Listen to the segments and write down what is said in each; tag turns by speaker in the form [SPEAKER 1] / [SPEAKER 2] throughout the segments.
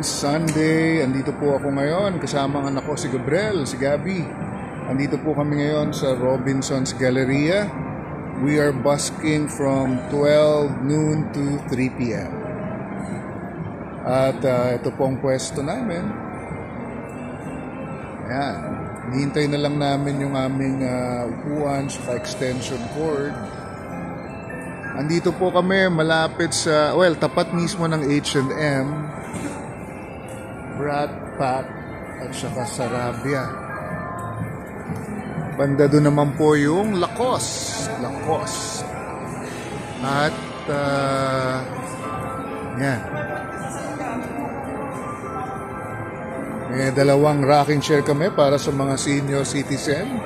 [SPEAKER 1] Sunday. Andito po ako ngayon kasama ang anak ko si Gabriel, si Gabi. Andito po kami ngayon sa Robinson's Galleria. We are busking from 12 noon to 3 p.m. At ito po ang pwesto namin. Ayan. Hihintay na lang namin yung aming upuan sa extension cord. Andito po kami malapit sa, tapat mismo ng H&M, Brat Pack at saka Sarabia. Banda doon naman po yung Lacoste. At yan. May dalawang rocking chair kami para sa mga senior citizen.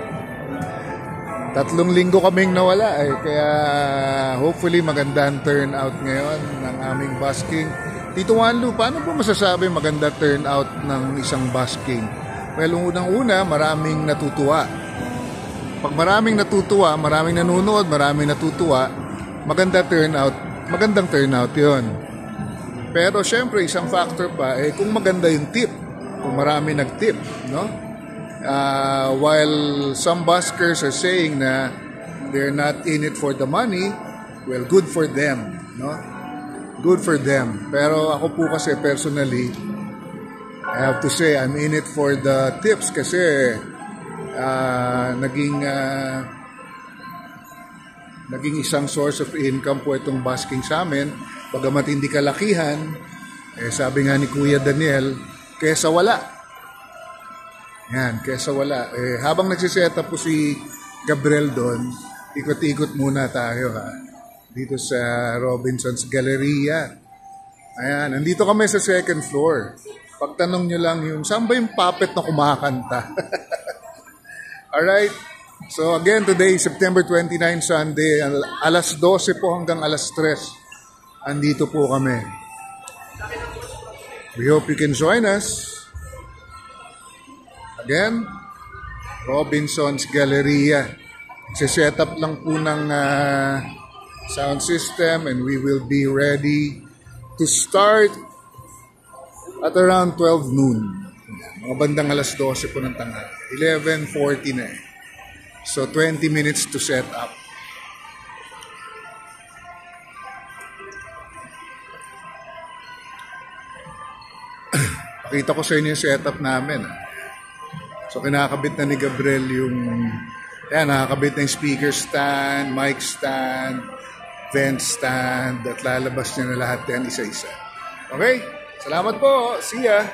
[SPEAKER 1] 3 linggo kaming nawala kaya hopefully maganda ang turnout ngayon ng aming busking. Tito Wanlu, paano po masasabi maganda turnout ng isang busking? Well, unang-una, maraming natutuwa. Pag maraming natutuwa, maraming nanonood, maraming natutuwa, magandang turnout yon. Pero syempre, isang factor pa, kung maganda yung tip, kung marami nag-tip, no? While some buskers are saying na they're not in it for the money, well, good for them, no? Good for them. Pero ako po kasi personally, I have to say I'm in it for the tips kasi naging isang source of income po itong busking sa amin. Bagamat hindi kalakihan, sabi nga ni Kuya Daniel, kesa wala. Yan, kesa wala. Habang nagsiset up po si Gabriel doon, ikot-ikot muna tayo dito sa Robinson's Galleria. Ayan, nandito kami sa second floor. Pagtanong nyo lang yung, saan ba yung puppet na kumakanta? Alright, so again today, September 29, Sunday, alas 12 po hanggang alas 3. Andito po kami. We hope you can join us. Again, Robinson's Galleria. Set up lang po ng sound system and we will be ready to start at around 12 noon. Mga bandang alas 12 po ng tanghali. 11:40 na So 20 minutes to set up. Pakita ko sa inyo yung setup namin. So, kinakabit na ni Gabriel yung, nakakabit na yung speaker stand, mic stand, vent stand, at lalabas niya na lahat yan isa-isa. Okay? Salamat po. See ya!